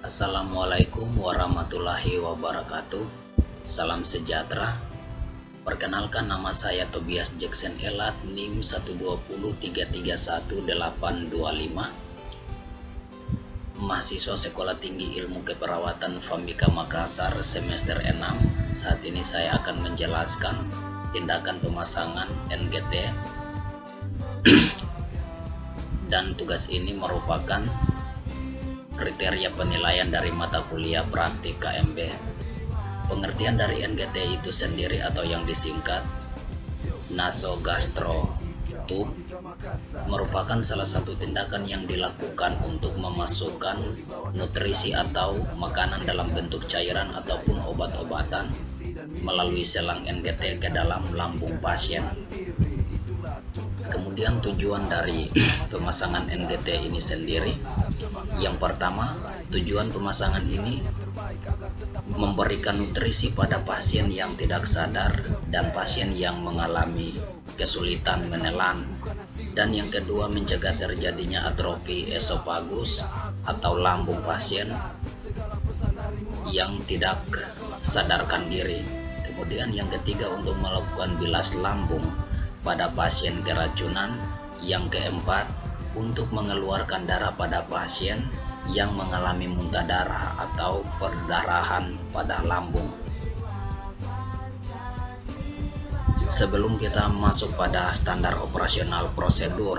Assalamualaikum warahmatullahi wabarakatuh. Salam sejahtera. Perkenalkan, nama saya Tobias Jackson Elat, NIM 120331825, mahasiswa Sekolah Tinggi Ilmu Keperawatan FAMIKA Makassar semester 6. Saat ini saya akan menjelaskan tindakan pemasangan NGT dan tugas ini merupakan kriteria penilaian dari mata kuliah praktik KMB. Pengertian dari NGT itu sendiri atau yang disingkat nasogastro-tube merupakan salah satu tindakan yang dilakukan untuk memasukkan nutrisi atau makanan dalam bentuk cairan ataupun obat-obatan melalui selang NGT ke dalam lambung pasien. Kemudian tujuan dari pemasangan NGT ini sendiri, yang pertama, tujuan pemasangan ini memberikan nutrisi pada pasien yang tidak sadar dan pasien yang mengalami kesulitan menelan, dan yang kedua, mencegah terjadinya atrofi esofagus atau lambung pasien yang tidak sadarkan diri. Kemudian yang ketiga, untuk melakukan bilas lambung pada pasien keracunan. Yang keempat, untuk mengeluarkan darah pada pasien yang mengalami muntah darah atau perdarahan pada lambung. Sebelum kita masuk pada standar operasional prosedur,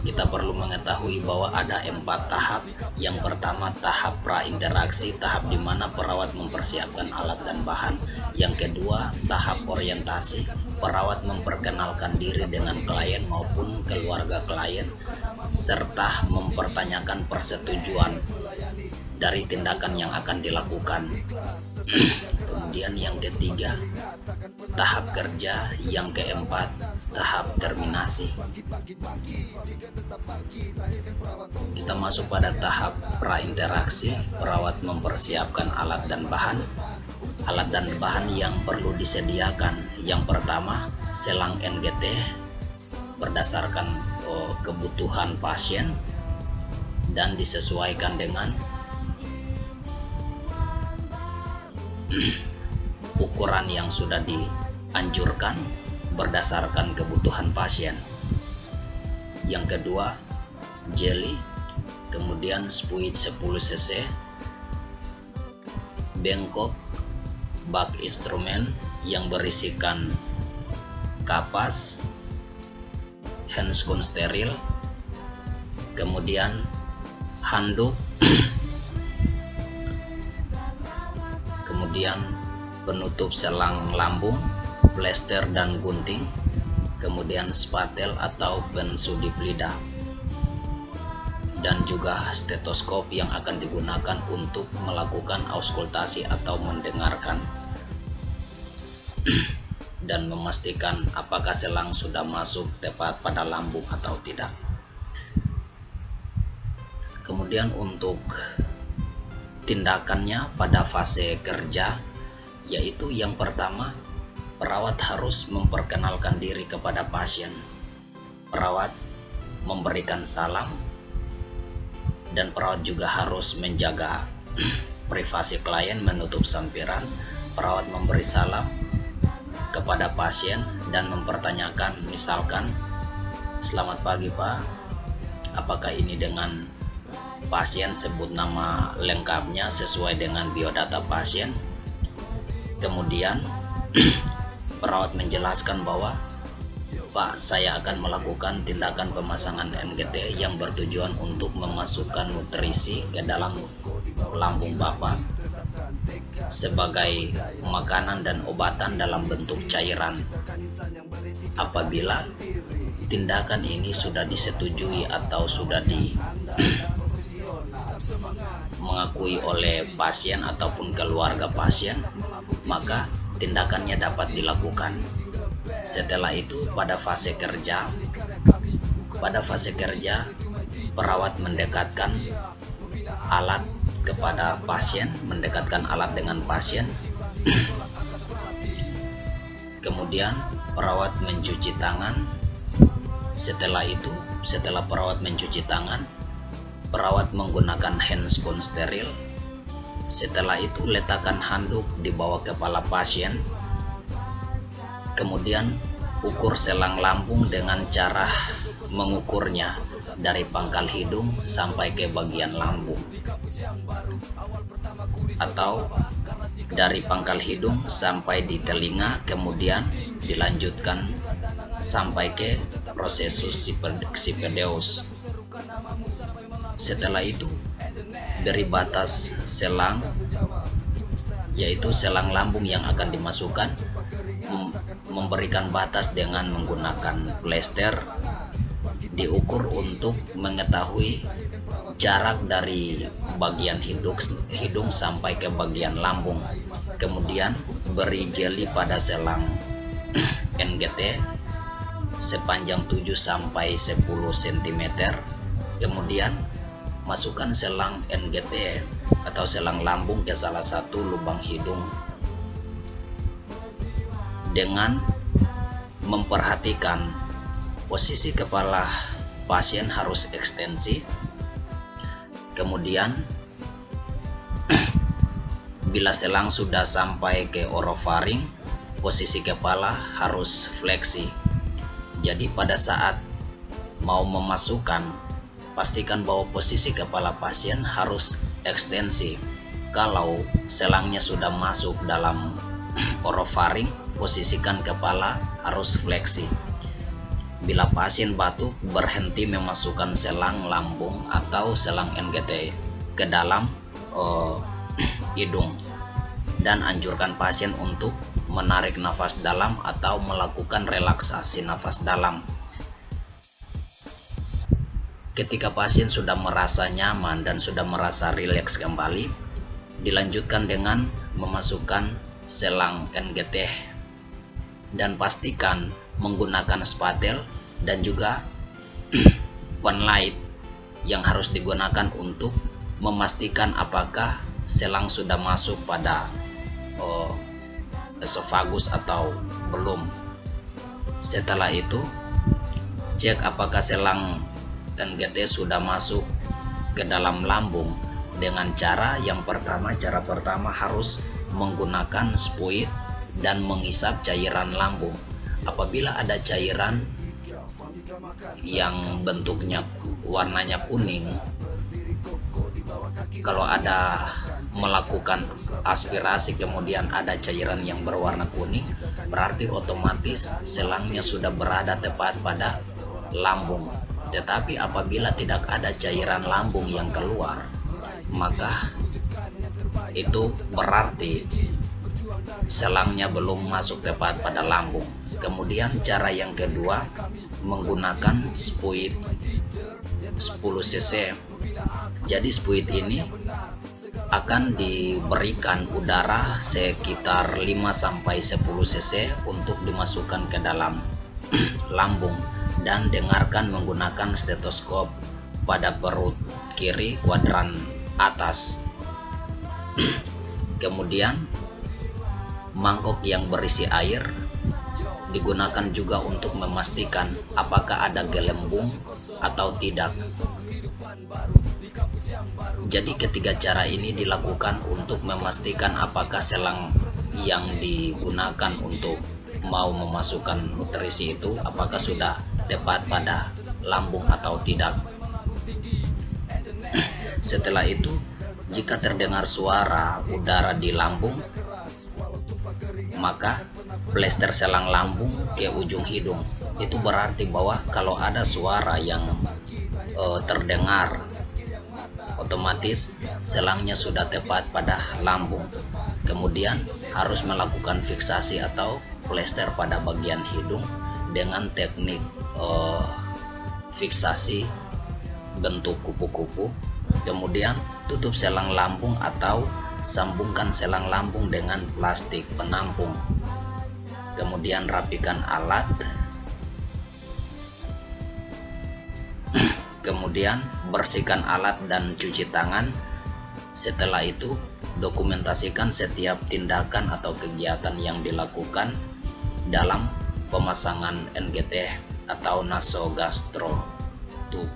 kita perlu mengetahui bahwa ada 4 tahap. Yang pertama, tahap prainteraksi, tahap di mana perawat mempersiapkan alat dan bahan. Yang kedua, tahap orientasi, perawat memperkenalkan diri dengan klien maupun keluarga klien, serta mempertanyakan persetujuan dari tindakan yang akan dilakukan. Kemudian yang ketiga, tahap kerja. Yang keempat, tahap terminasi. Kita masuk pada tahap prainteraksi. Perawat mempersiapkan alat dan bahan. Alat dan bahan yang perlu disediakan, yang pertama, selang NGT berdasarkan kebutuhan pasien dan disesuaikan dengan ukuran yang sudah dianjurkan berdasarkan kebutuhan pasien. Yang kedua, jeli, kemudian spuit 10 cc, bengkok, bak instrumen yang berisikan kapas, handskun steril, kemudian handuk, kemudian penutup selang lambung, plester dan gunting, kemudian spatel atau pensudip lidah, dan juga stetoskop yang akan digunakan untuk melakukan auskultasi atau mendengarkan dan memastikan apakah selang sudah masuk tepat pada lambung atau tidak. Kemudian untuk tindakannya pada fase kerja, yaitu yang pertama, perawat harus memperkenalkan diri kepada pasien. Perawat memberikan salam, dan perawat juga harus menjaga privasi klien, menutup sampiran. Perawat memberi salam kepada pasien dan mempertanyakan, misalkan, "Selamat pagi Pak, apakah ini dengan pasien?" Sebut nama lengkapnya sesuai dengan biodata pasien. Kemudian perawat menjelaskan bahwa, "Pak, saya akan melakukan tindakan pemasangan NGT yang bertujuan untuk memasukkan nutrisi ke dalam lambung Bapak sebagai makanan dan obatan dalam bentuk cairan. Apabila tindakan ini sudah disetujui atau sudah mengakui oleh pasien ataupun keluarga pasien, maka tindakannya dapat dilakukan. Setelah itu, pada fase kerja, perawat mendekatkan alat kepada pasien, mendekatkan alat dengan pasien. Kemudian perawat mencuci tangan. Setelah itu, setelah perawat mencuci tangan, perawat menggunakan handskun steril Setelah itu letakkan handuk di bawah kepala pasien. Kemudian ukur selang lambung dengan cara mengukurnya dari pangkal hidung sampai ke bagian lambung, atau dari pangkal hidung sampai di telinga, kemudian dilanjutkan sampai ke prosesus sipedeus. Setelah itu beri batas selang, yaitu selang lambung yang akan dimasukkan, memberikan batas dengan menggunakan plester. Diukur untuk mengetahui jarak dari bagian hidung sampai ke bagian lambung. Kemudian beri jeli pada selang NGT sepanjang 7 sampai 10 cm. Kemudian masukkan selang NGT atau selang lambung ke salah satu lubang hidung dengan memperhatikan posisi kepala pasien harus ekstensi. Kemudian bila selang sudah sampai ke orofaring, posisi kepala harus fleksi. Jadi pada saat mau memasukkan, pastikan bahwa posisi kepala pasien harus ekstensi. Kalau selangnya sudah masuk dalam orofaring, posisikan kepala harus fleksi. Bila pasien batuk, berhenti memasukkan selang lambung atau selang NGT ke dalam hidung, dan anjurkan pasien untuk menarik nafas dalam atau melakukan relaksasi nafas dalam. Ketika pasien sudah merasa nyaman dan sudah merasa rileks kembali, dilanjutkan dengan memasukkan selang NGT, dan pastikan menggunakan spatel dan juga penlight yang harus digunakan untuk memastikan apakah selang sudah masuk pada esofagus atau belum. Setelah itu cek apakah selang NGT sudah masuk ke dalam lambung dengan cara pertama harus menggunakan spuit dan menghisap cairan lambung. Apabila ada cairan yang bentuknya warnanya kuning, kalau ada melakukan aspirasi kemudian ada cairan yang berwarna kuning, berarti otomatis selangnya sudah berada tepat pada lambung. Tetapi apabila tidak ada cairan lambung yang keluar, maka itu berarti selangnya belum masuk tepat pada lambung. Kemudian cara yang kedua, menggunakan spuit 10 cc. Jadi spuit ini akan diberikan udara sekitar 5 sampai 10 cc untuk dimasukkan ke dalam lambung, dan dengarkan menggunakan stetoskop pada perut kiri kuadran atas. Kemudian mangkok yang berisi air digunakan juga untuk memastikan apakah ada gelembung atau tidak. Jadi ketiga cara ini dilakukan untuk memastikan apakah selang yang digunakan untuk mau memasukkan nutrisi itu apakah sudah tepat pada lambung atau tidak. Setelah itu, jika terdengar suara udara di lambung, maka plester selang lambung ke ujung hidung. Itu berarti bahwa kalau ada suara yang terdengar, otomatis selangnya sudah tepat pada lambung. Kemudian harus melakukan fiksasi atau plester pada bagian hidung dengan teknik fiksasi bentuk kupu-kupu. Kemudian tutup selang lambung atau sambungkan selang lambung dengan plastik penampung. Kemudian rapikan alat. Kemudian bersihkan alat dan cuci tangan. Setelah itu dokumentasikan setiap tindakan atau kegiatan yang dilakukan dalam pemasangan NGT atau nasogastro tube.